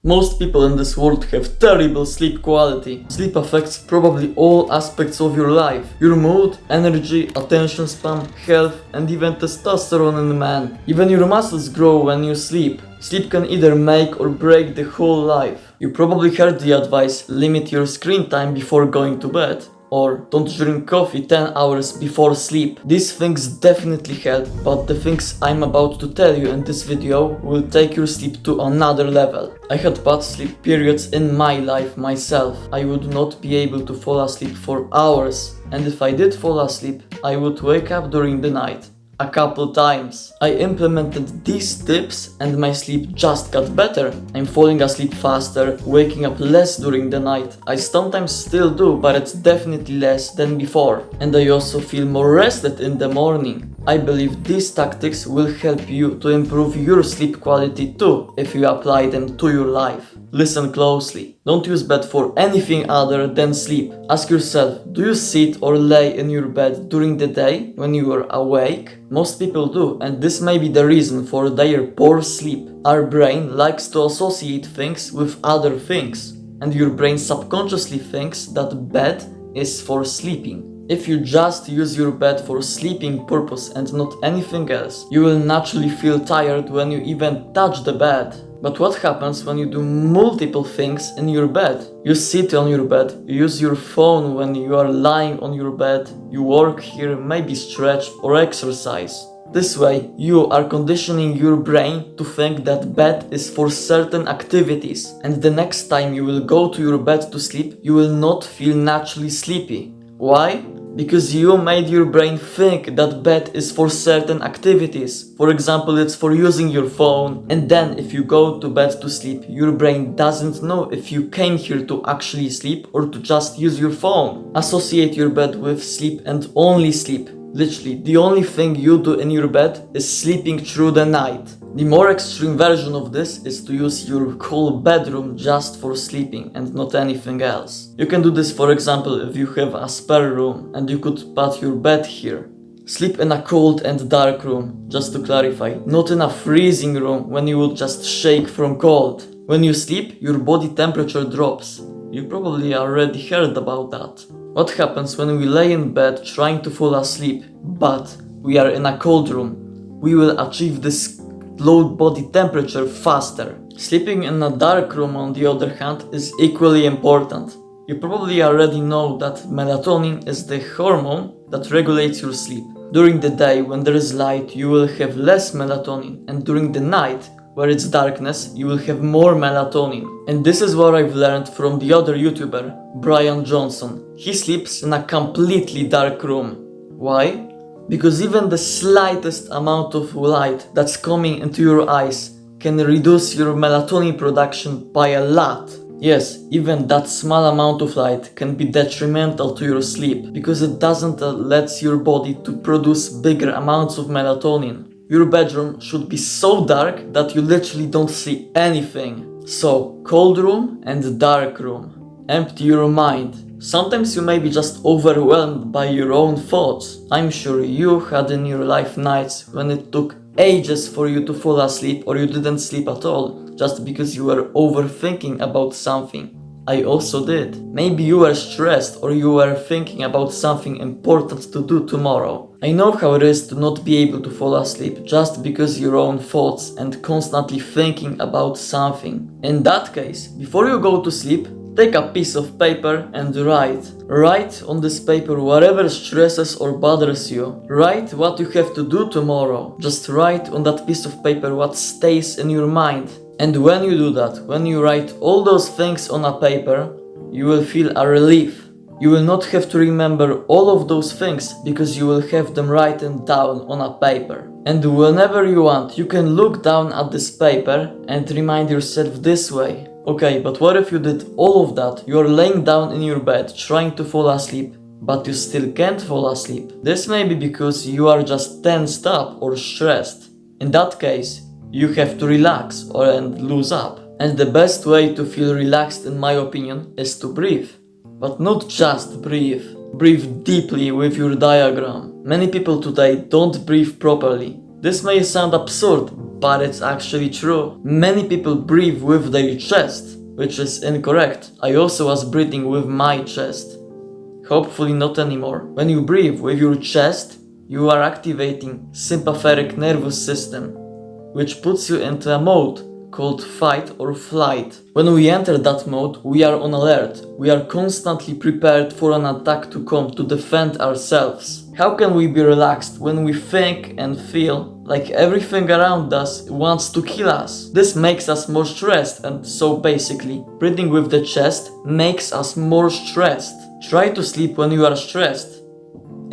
Most people in this world have terrible sleep quality. Sleep affects probably all aspects of your life. Your mood, energy, attention span, health, and even testosterone in a man. Even your muscles grow when you sleep. Sleep can either make or break the whole life. You probably heard the advice, limit your screen time before going to bed. Or don't drink coffee 10 hours before sleep. These things definitely help, but the things I'm about to tell you in this video will take your sleep to another level. I had bad sleep periods in my life myself. I would not be able to fall asleep for hours, and if I did fall asleep, I would wake up during the night. A couple times. I implemented these tips and my sleep just got better. I'm falling asleep faster, waking up less during the night. I sometimes still do, but it's definitely less than before. And I also feel more rested in the morning. I believe these tactics will help you to improve your sleep quality too, if you apply them to your life. Listen closely. Don't use bed for anything other than sleep. Ask yourself, do you sit or lay in your bed during the day when you are awake? Most people do, and this may be the reason for their poor sleep. Our brain likes to associate things with other things, and your brain subconsciously thinks that bed is for sleeping. If you just use your bed for sleeping purpose and not anything else, you will naturally feel tired when you even touch the bed. But what happens when you do multiple things in your bed? You sit on your bed, you use your phone when you are lying on your bed, you work here, maybe stretch or exercise. This way, you are conditioning your brain to think that bed is for certain activities, and the next time you will go to your bed to sleep, you will not feel naturally sleepy. Why? Because you made your brain think that bed is for certain activities. For example, it's for using your phone. And then if you go to bed to sleep, your brain doesn't know if you came here to actually sleep or to just use your phone. Associate your bed with sleep and only sleep. Literally, the only thing you do in your bed is sleeping through the night. The more extreme version of this is to use your whole bedroom just for sleeping and not anything else. You can do this, for example, if you have a spare room and you could put your bed here. Sleep in a cold and dark room, just to clarify, not in a freezing room when you would just shake from cold. When you sleep, your body temperature drops. You probably already heard about that. What happens when we lay in bed trying to fall asleep, but we are in a cold room? We will achieve this low body temperature faster. Sleeping in a dark room, on the other hand, is equally important. You probably already know that melatonin is the hormone that regulates your sleep. During the day, when there is light, you will have less melatonin, and during the night, where it's darkness, you will have more melatonin. And this is what I've learned from the other YouTuber, Brian Johnson. He sleeps in a completely dark room. Why? Because even the slightest amount of light that's coming into your eyes can reduce your melatonin production by a lot. Yes, even that small amount of light can be detrimental to your sleep because it doesn't let your body to produce bigger amounts of melatonin. Your bedroom should be so dark that you literally don't see anything. So, cold room and dark room. Empty your mind. Sometimes you may be just overwhelmed by your own thoughts. I'm sure you had in your life nights when it took ages for you to fall asleep or you didn't sleep at all, just because you were overthinking about something. I also did. Maybe you were stressed or you were thinking about something important to do tomorrow. I know how it is to not be able to fall asleep just because your own thoughts and constantly thinking about something. In that case, before you go to sleep, take a piece of paper and write. Write on this paper whatever stresses or bothers you. Write what you have to do tomorrow. Just write on that piece of paper what stays in your mind. And when you do that, when you write all those things on a paper, you will feel a relief. You will not have to remember all of those things because you will have them written down on a paper. And whenever you want, you can look down at this paper and remind yourself this way. Okay, but what if you did all of that? You are laying down in your bed trying to fall asleep, but you still can't fall asleep. This may be because you are just tensed up or stressed. In that case, you have to relax and lose up. And the best way to feel relaxed, in my opinion, is to breathe. But not just breathe. Breathe deeply with your diaphragm. Many people today don't breathe properly. This may sound absurd, but it's actually true. Many people breathe with their chest, which is incorrect. I also was breathing with my chest. Hopefully not anymore. When you breathe with your chest, you are activating sympathetic nervous system, which puts you into a mode called fight or flight. When we enter that mode, we are on alert. We are constantly prepared for an attack to come to defend ourselves. How can we be relaxed when we think and feel like everything around us wants to kill us? This makes us more stressed, and so basically, breathing with the chest makes us more stressed. Try to sleep when you are stressed.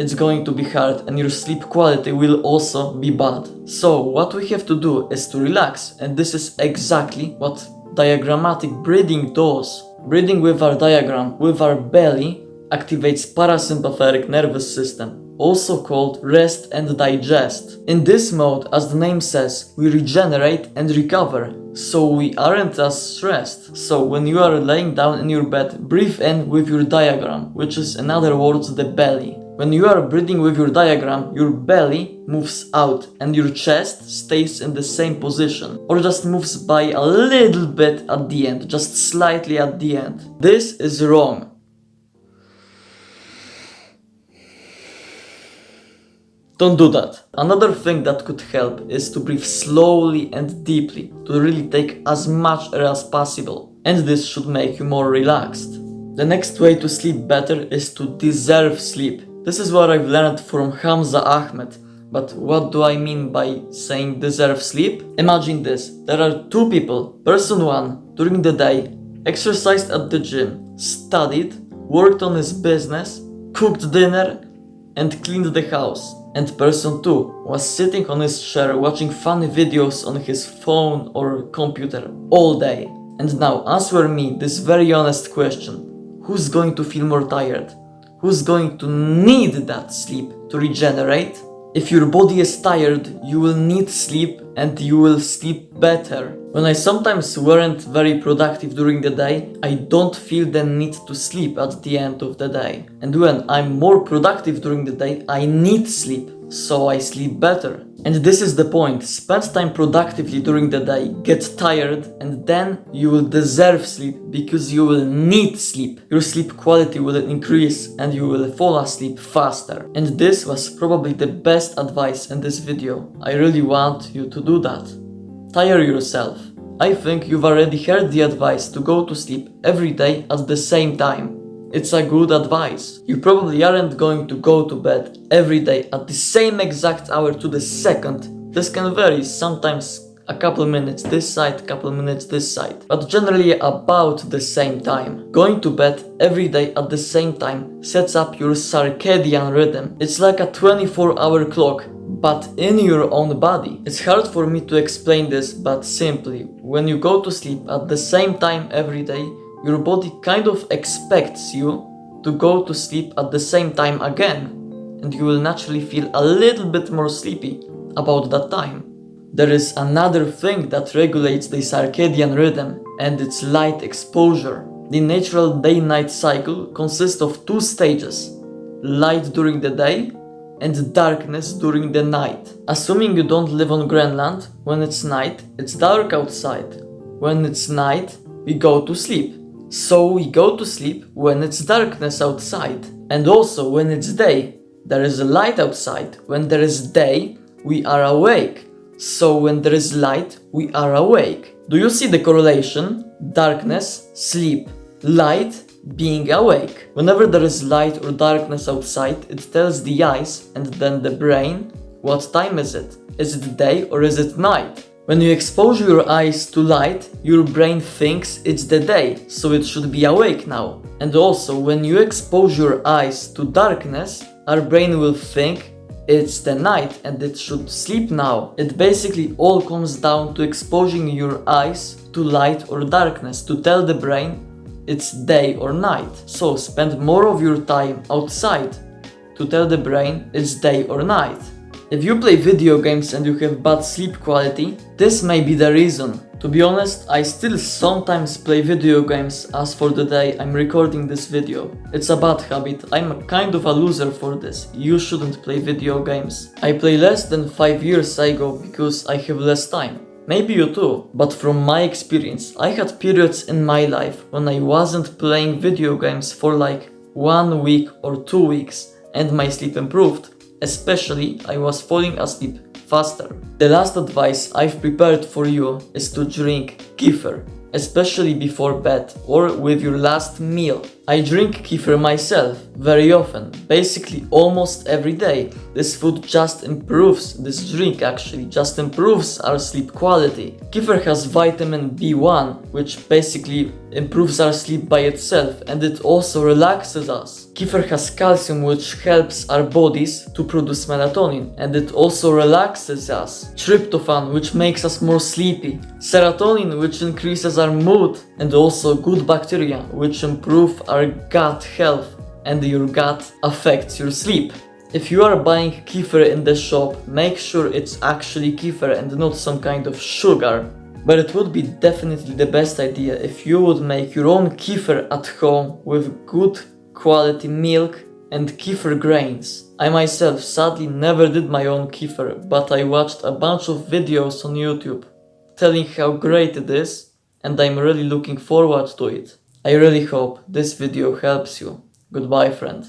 It's going to be hard and your sleep quality will also be bad. So what we have to do is to relax, and this is exactly what diagrammatic breathing does. Breathing with our diaphragm, with our belly, activates parasympathetic nervous system, also called rest and digest. In this mode, as the name says, we regenerate and recover, so we aren't as stressed. So when you are laying down in your bed, breathe in with your diaphragm, which is in other words the belly. When you are breathing with your diaphragm, your belly moves out and your chest stays in the same position, or just moves by a little bit at the end, just slightly at the end. This is wrong. Don't do that. Another thing that could help is to breathe slowly and deeply, to really take as much air as possible, and this should make you more relaxed. The next way to sleep better is to deserve sleep. This is what I've learned from Hamza Ahmed. But what do I mean by saying deserve sleep? Imagine this. There are two people. Person 1, during the day, exercised at the gym, studied, worked on his business, cooked dinner, and cleaned the house. And person 2 was sitting on his chair watching funny videos on his phone or computer all day. And now answer me this very honest question. Who's going to feel more tired? Who's going to need that sleep to regenerate? If your body is tired, you will need sleep and you will sleep better. When I sometimes weren't very productive during the day, I don't feel the need to sleep at the end of the day. And when I'm more productive during the day, I need sleep, so I sleep better. And this is the point. Spend time productively during the day, get tired, and then you will deserve sleep because you will need sleep. Your sleep quality will increase and you will fall asleep faster. And this was probably the best advice in this video. I really want you to do that. Tire yourself. I think you've already heard the advice to go to sleep every day at the same time. It's a good advice. You probably aren't going to go to bed every day at the same exact hour to the second. This can vary, sometimes a couple minutes this side, couple minutes this side, but generally about the same time. Going to bed every day at the same time sets up your circadian rhythm. It's like a 24-hour clock, but in your own body. It's hard for me to explain this, but simply, when you go to sleep at the same time every day, your body kind of expects you to go to sleep at the same time again, and you will naturally feel a little bit more sleepy about that time. There is another thing that regulates the circadian rhythm, and it's light exposure. The natural day-night cycle consists of two stages: light during the day and darkness during the night. Assuming you don't live on Greenland, when it's night, it's dark outside. When it's night, we go to sleep. So we go to sleep when it's darkness outside. And also when it's day, there is a light outside. When there is day, we are awake. So when there is light, we are awake. Do you see the correlation? Darkness, sleep. Light, being awake. Whenever there is light or darkness outside, it tells the eyes and then the brain, what time is it? Is it day or is it night? When you expose your eyes to light, your brain thinks it's the day, so it should be awake now. And also, when you expose your eyes to darkness, our brain will think it's the night and it should sleep now. It basically all comes down to exposing your eyes to light or darkness to tell the brain it's day or night. So spend more of your time outside to tell the brain it's day or night. If you play video games and you have bad sleep quality, this may be the reason. To be honest, I still sometimes play video games as for the day I'm recording this video. It's a bad habit, I'm kind of a loser for this. You shouldn't play video games. I play less than 5 years ago because I have less time. Maybe you too, but from my experience, I had periods in my life when I wasn't playing video games for like 1 week or 2 weeks and my sleep improved. Especially, I was falling asleep faster. The last advice I've prepared for you is to drink kefir, especially before bed or with your last meal. I drink kefir myself very often, basically almost every day. This food just improves, this drink actually just improves our sleep quality. Kefir has vitamin B1, which basically improves our sleep by itself, and it also relaxes us. Kefir has calcium, which helps our bodies to produce melatonin, and it also relaxes us. Tryptophan, which makes us more sleepy. Serotonin, which increases our mood, and also good bacteria, which improve our gut health, and your gut affects your sleep. If you are buying kefir in the shop, make sure it's actually kefir and not some kind of sugar. But it would be definitely the best idea if you would make your own kefir at home with good quality milk and kefir grains. I myself sadly never did my own kefir, but I watched a bunch of videos on YouTube telling how great it is, and I'm really looking forward to it. I really hope this video helps you. Goodbye, friend.